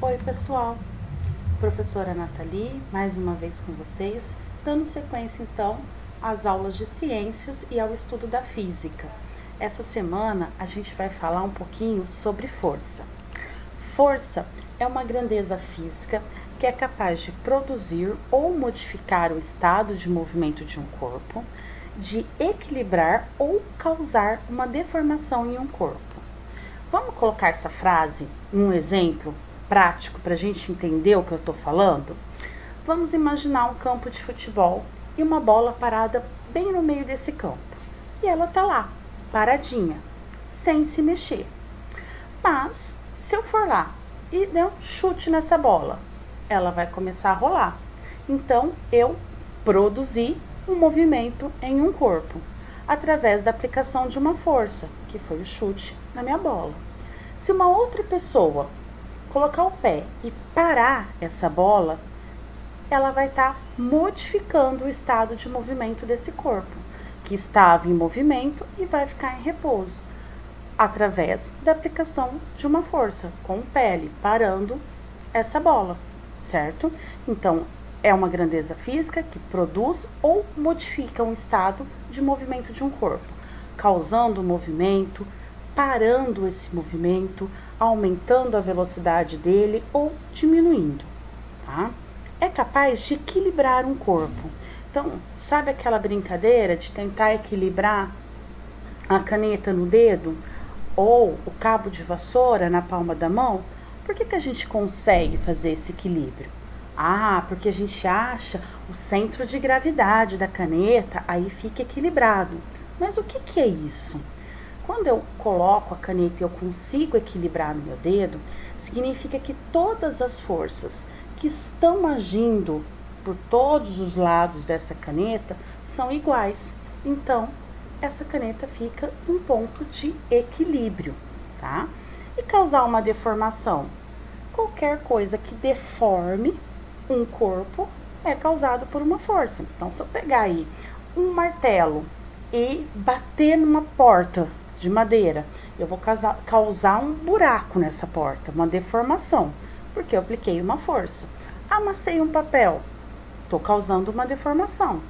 Oi pessoal, professora Nathalie, mais uma vez com vocês, dando sequência então às aulas de ciências e ao estudo da física. Essa semana a gente vai falar um pouquinho sobre força. Força é uma grandeza física que é capaz de produzir ou modificar o estado de movimento de um corpo, de equilibrar ou causar uma deformação em um corpo. Vamos colocar essa frase em um exemplo prático para a gente entender o que eu estou falando? Vamos imaginar um campo de futebol e uma bola parada bem no meio desse campo. E ela está lá, paradinha, sem se mexer. Mas, se eu for lá e der um chute nessa bola, ela vai começar a rolar. Então, eu produzi um movimento em um corpo, através da aplicação de uma força, que foi o chute na minha bola. Se uma outra pessoa colocar o pé e parar essa bola, ela vai estar modificando o estado de movimento desse corpo, que estava em movimento e vai ficar em repouso, através da aplicação de uma força, com o pé parando essa bola, certo? Então, é uma grandeza física que produz ou modifica um estado de movimento de um corpo, causando o movimento, parando esse movimento, aumentando a velocidade dele ou diminuindo, tá? É capaz de equilibrar um corpo. Então, sabe aquela brincadeira de tentar equilibrar a caneta no dedo ou o cabo de vassoura na palma da mão? Por que a gente consegue fazer esse equilíbrio? Porque a gente acha o centro de gravidade da caneta, aí fica equilibrado. Mas o que é isso? Quando eu coloco a caneta e eu consigo equilibrar no meu dedo, significa que todas as forças que estão agindo por todos os lados dessa caneta são iguais. Então, essa caneta fica em ponto de equilíbrio, tá? E causar uma deformação? Qualquer coisa que deforme um corpo é causado por uma força. Então, se eu pegar aí um martelo e bater numa porta de madeira, eu vou causar um buraco nessa porta, uma deformação, porque eu apliquei uma força. Amassei um papel, estou causando uma deformação,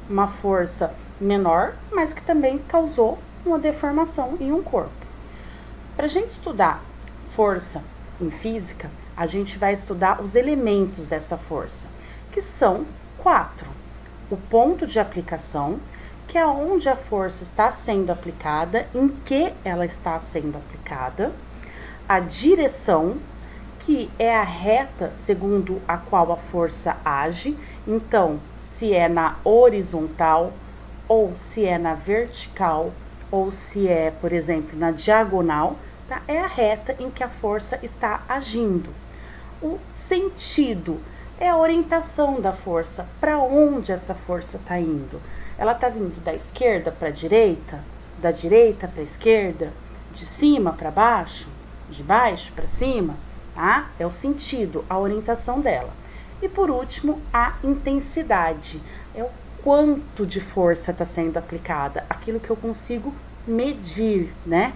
uma força menor, mas que também causou uma deformação em um corpo. Para a gente estudar força em física, a gente vai estudar os elementos dessa força, que são 4. O ponto de aplicação, que é onde a força está sendo aplicada, em que ela está sendo aplicada. A direção, que é a reta segundo a qual a força age. Então, se é na horizontal, ou se é na vertical, ou se é, por exemplo, na diagonal, tá? É a reta em que a força está agindo. O sentido é a orientação da força, para onde essa força está indo. Ela está vindo da esquerda para a direita, da direita para a esquerda, de cima para baixo, de baixo para cima, tá? É o sentido, a orientação dela. E por último, a intensidade, é o quanto de força está sendo aplicada, aquilo que eu consigo medir, né?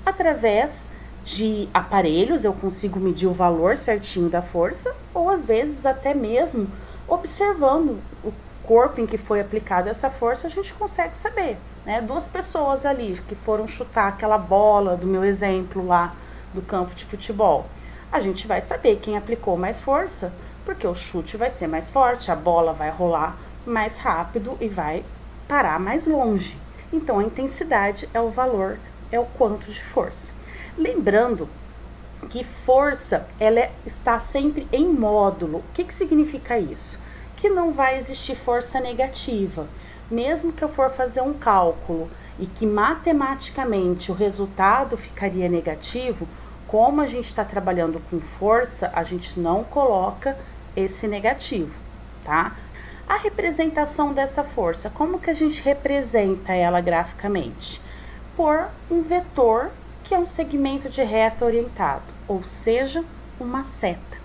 Através de aparelhos, eu consigo medir o valor certinho da força, ou às vezes até mesmo observando o corpo em que foi aplicada essa força, a gente consegue saber, né? 2 pessoas ali que foram chutar aquela bola do meu exemplo lá do campo de futebol, a gente vai saber quem aplicou mais força, porque o chute vai ser mais forte, a bola vai rolar mais rápido e vai parar mais longe. Então, a intensidade é o valor, é o quanto de força. Lembrando que força, ela está sempre em módulo. O que significa isso? Que não vai existir força negativa. Mesmo que eu for fazer um cálculo e que matematicamente o resultado ficaria negativo, como a gente está trabalhando com força, a gente não coloca esse negativo, tá? A representação dessa força, como que a gente representa ela graficamente? Por um vetor, que é um segmento de reta orientado, ou seja, uma seta,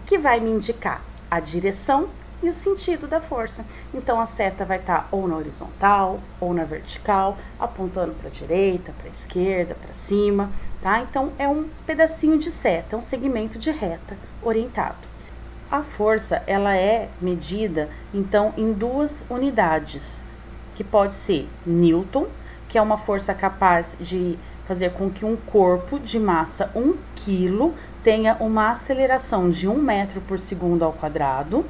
que vai me indicar a direção e o sentido da força. Então a seta vai estar ou na horizontal ou na vertical, apontando para a direita, para a esquerda, para cima, tá? Então é um pedacinho de seta, um segmento de reta orientado. A força, ela é medida então em duas unidades, que pode ser Newton, que é uma força capaz de fazer com que um corpo de massa 1 kg tenha uma aceleração de 1 metro por segundo ao quadrado,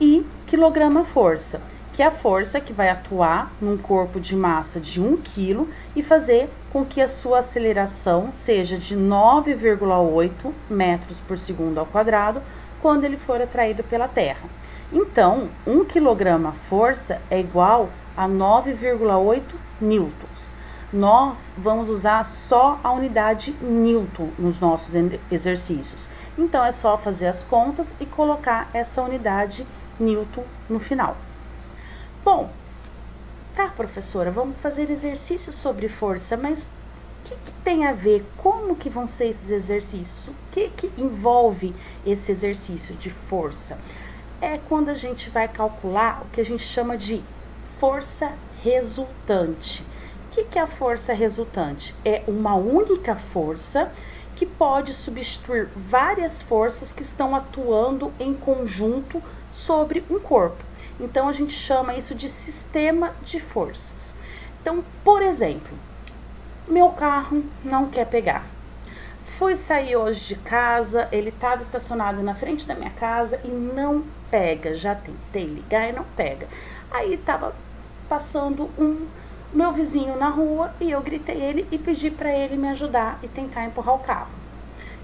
e quilograma-força, que é a força que vai atuar num corpo de massa de 1 kg e fazer com que a sua aceleração seja de 9,8 metros por segundo ao quadrado quando ele for atraído pela Terra. Então, 1 quilograma-força é igual a 9,8 newtons. Nós vamos usar só a unidade Newton nos nossos exercícios. Então, é só fazer as contas e colocar essa unidade Newton no final. Bom, tá, professora, vamos fazer exercícios sobre força, mas o que tem a ver? Como que vão ser esses exercícios? O que envolve esse exercício de força? É quando a gente vai calcular o que a gente chama de força resultante. O que é a força resultante? É uma única força que pode substituir várias forças que estão atuando em conjunto sobre um corpo. Então, a gente chama isso de sistema de forças. Então, por exemplo, meu carro não quer pegar. Fui sair hoje de casa, ele estava estacionado na frente da minha casa e não pega. Já tentei ligar e não pega. Aí estava passando meu vizinho na rua e eu gritei ele e pedi para ele me ajudar e tentar empurrar o carro.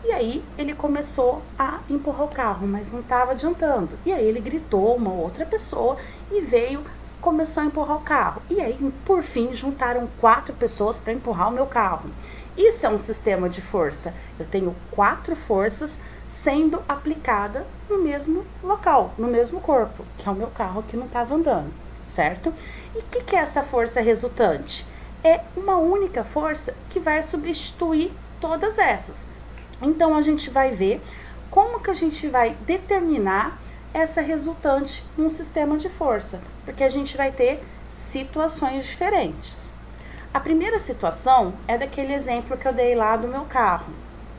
E aí ele começou a empurrar o carro, mas não estava adiantando. E aí ele gritou uma outra pessoa e começou a empurrar o carro. E aí, por fim, juntaram 4 pessoas para empurrar o meu carro. Isso é um sistema de força. Eu tenho 4 forças sendo aplicada no mesmo local, no mesmo corpo, que é o meu carro que não estava andando, certo? E o que é essa força resultante? É uma única força que vai substituir todas essas. Então, a gente vai ver como que a gente vai determinar essa resultante num sistema de força, porque a gente vai ter situações diferentes. A primeira situação é daquele exemplo que eu dei lá do meu carro,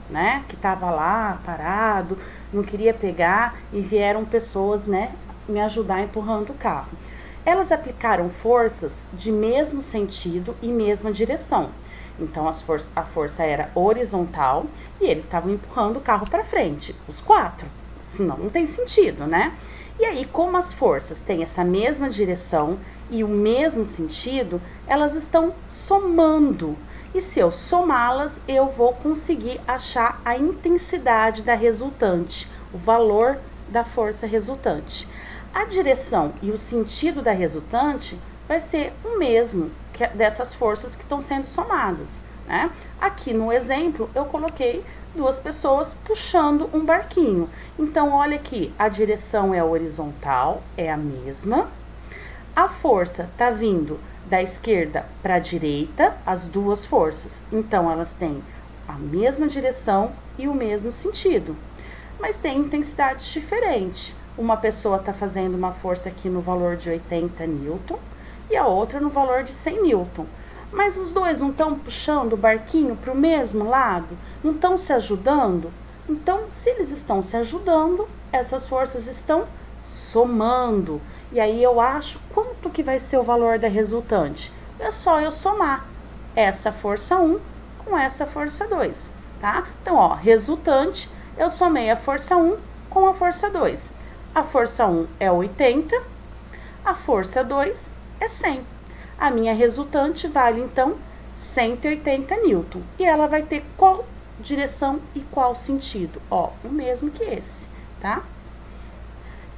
né? Que estava lá parado, não queria pegar e vieram pessoas, né, me ajudar empurrando o carro. Elas aplicaram forças de mesmo sentido e mesma direção. Então, a força era horizontal e eles estavam empurrando o carro para frente, os 4. Senão não tem sentido, né? E aí, como as forças têm essa mesma direção e o mesmo sentido, elas estão somando. E se eu somá-las, eu vou conseguir achar a intensidade da resultante, o valor da força resultante. A direção e o sentido da resultante vai ser o mesmo que dessas forças que estão sendo somadas, né? Aqui no exemplo, eu coloquei 2 pessoas puxando um barquinho. Então, olha aqui, a direção é horizontal, é a mesma. A força está vindo da esquerda para a direita, as 2 forças. Então, elas têm a mesma direção e o mesmo sentido. Mas tem intensidades diferentes. Uma pessoa está fazendo uma força aqui no valor de 80 newton e a outra no valor de 100 newton. Mas os dois não estão puxando o barquinho para o mesmo lado? Não estão se ajudando? Então, se eles estão se ajudando, essas forças estão somando. E aí eu acho quanto que vai ser o valor da resultante. É só eu somar essa força 1 com essa força 2, tá? Então, ó, resultante, eu somei a força 1 com a força 2. A força 1 é 80, a força 2 é 100. A minha resultante vale, então, 180 newton. E ela vai ter qual direção e qual sentido? Ó, o mesmo que esse, tá?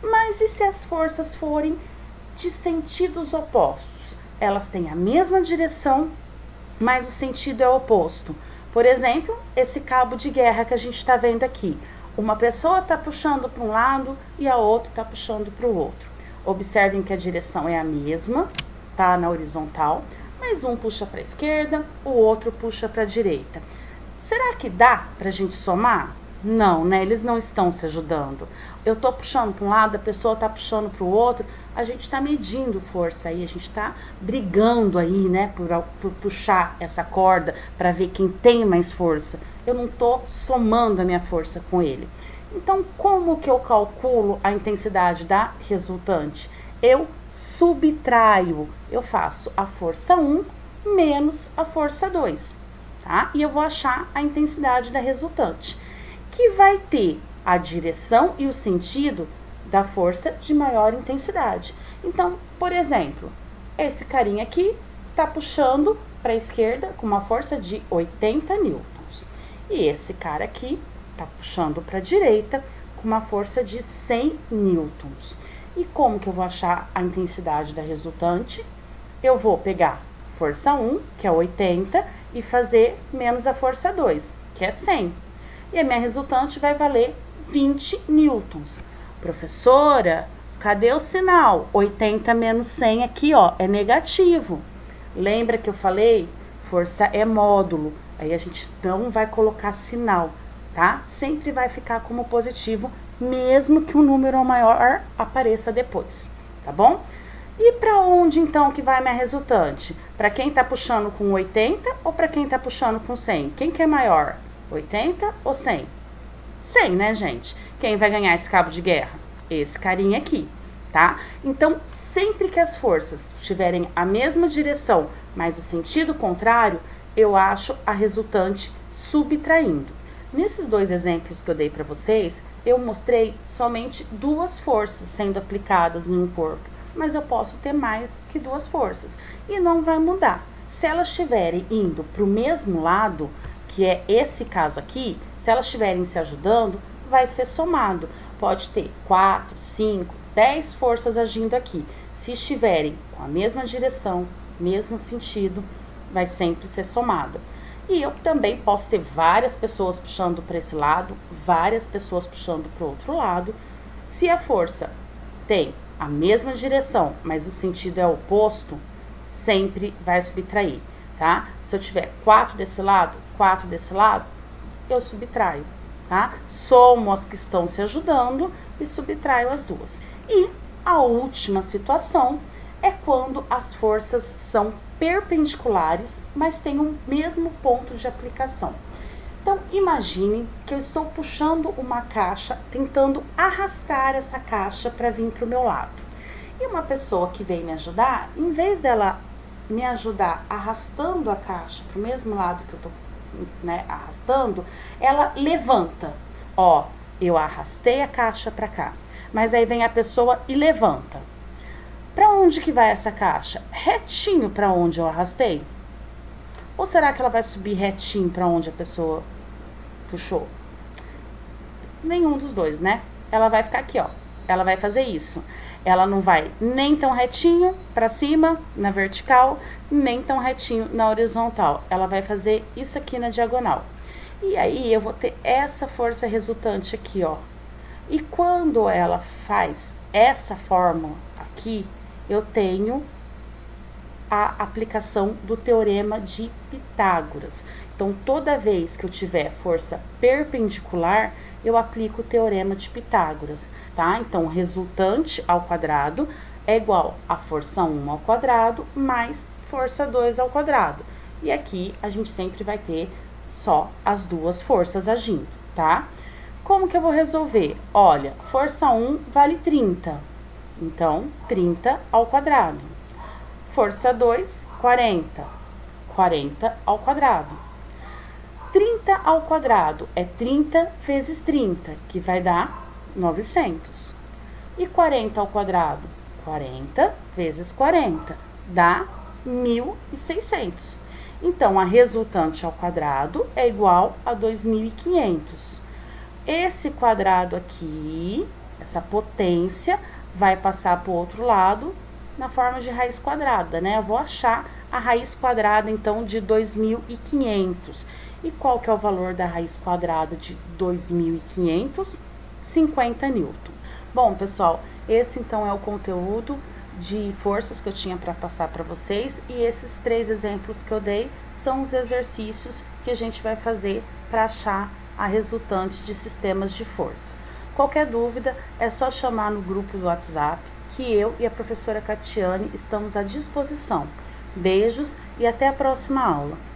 Mas e se as forças forem de sentidos opostos? Elas têm a mesma direção, mas o sentido é oposto. Por exemplo, esse cabo de guerra que a gente está vendo aqui. Uma pessoa está puxando para um lado e a outra está puxando para o outro. Observem que a direção é a mesma, tá na horizontal, mas um puxa para a esquerda, o outro puxa para a direita. Será que dá para a gente somar? Não, né? Eles não estão se ajudando. Eu tô puxando para um lado, a pessoa tá puxando para o outro. A gente tá medindo força aí, a gente tá brigando aí, né? Por puxar essa corda para ver quem tem mais força. Eu não tô somando a minha força com ele. Então, como que eu calculo a intensidade da resultante? Eu subtraio, eu faço a força 1 menos a força 2, tá? E eu vou achar a intensidade da resultante, que vai ter a direção e o sentido da força de maior intensidade. Então, por exemplo, esse carinha aqui tá puxando para a esquerda com uma força de 80 newtons. E esse cara aqui tá puxando para a direita com uma força de 100 newtons. E como que eu vou achar a intensidade da resultante? Eu vou pegar força 1, que é 80, e fazer menos a força 2, que é 100. E a minha resultante vai valer 20 newtons. Professora, cadê o sinal? 80 menos 100 aqui, ó, é negativo. Lembra que eu falei? Força é módulo. Aí a gente não vai colocar sinal, tá? Sempre vai ficar como positivo, mesmo que o número maior apareça depois, tá bom? E para onde então que vai minha resultante? Para quem tá puxando com 80 ou para quem tá puxando com 100? Quem que é maior? 80 ou 100? 100, né, gente? Quem vai ganhar esse cabo de guerra? Esse carinha aqui, tá? Então, sempre que as forças tiverem a mesma direção, mas o sentido contrário, eu acho a resultante subtraindo. Nesses dois exemplos que eu dei para vocês, eu mostrei somente duas forças sendo aplicadas em um corpo, mas eu posso ter mais que duas forças e não vai mudar. Se elas estiverem indo para o mesmo lado, que é esse caso aqui, se elas estiverem se ajudando, vai ser somado. Pode ter 4, 5, 10 forças agindo aqui. Se estiverem com a mesma direção, mesmo sentido, vai sempre ser somado. E eu também posso ter várias pessoas puxando para esse lado, várias pessoas puxando para o outro lado. Se a força tem a mesma direção, mas o sentido é oposto, sempre vai subtrair, tá? Se eu tiver 4 desse lado, 4 desse lado, eu subtraio, tá? Somo as que estão se ajudando e subtraio as duas. E a última situação é quando as forças são perpendiculares, mas têm o mesmo ponto de aplicação. Então, imagine que eu estou puxando uma caixa, tentando arrastar essa caixa para vir para o meu lado. E uma pessoa que vem me ajudar, em vez dela me ajudar arrastando a caixa para o mesmo lado que eu estou, né, arrastando, ela levanta. Ó, eu arrastei a caixa para cá, mas aí vem a pessoa e levanta. Para onde que vai essa caixa? Retinho para onde eu arrastei? Ou será que ela vai subir retinho para onde a pessoa puxou? Nenhum dos dois, né? Ela vai ficar aqui, ó. Ela vai fazer isso. Ela não vai nem tão retinho para cima, na vertical, nem tão retinho na horizontal. Ela vai fazer isso aqui na diagonal. E aí eu vou ter essa força resultante aqui, ó. E quando ela faz essa fórmula aqui, eu tenho a aplicação do teorema de Pitágoras. Então, toda vez que eu tiver força perpendicular, eu aplico o teorema de Pitágoras, tá? Então, resultante ao quadrado é igual a força 1 ao quadrado mais força 2 ao quadrado. E aqui a gente sempre vai ter só as duas forças agindo, tá? Como que eu vou resolver? Olha, força 1 vale 30. Então, 30 ao quadrado. Força 2, 40. 40 ao quadrado. 30 ao quadrado é 30 vezes 30, que vai dar 900. E 40 ao quadrado? 40 vezes 40, dá 1.600. Então, a resultante ao quadrado é igual a 2.500. Esse quadrado aqui, essa potência, vai passar para o outro lado na forma de raiz quadrada, né? Eu vou achar a raiz quadrada, então, de 2.500. E qual que é o valor da raiz quadrada de 2.500? 50 newton. Bom, pessoal, esse, então, é o conteúdo de forças que eu tinha para passar para vocês. E esses 3 exemplos que eu dei são os exercícios que a gente vai fazer para achar a resultante de sistemas de força. Qualquer dúvida é só chamar no grupo do WhatsApp, que eu e a professora Catiane estamos à disposição. Beijos e até a próxima aula.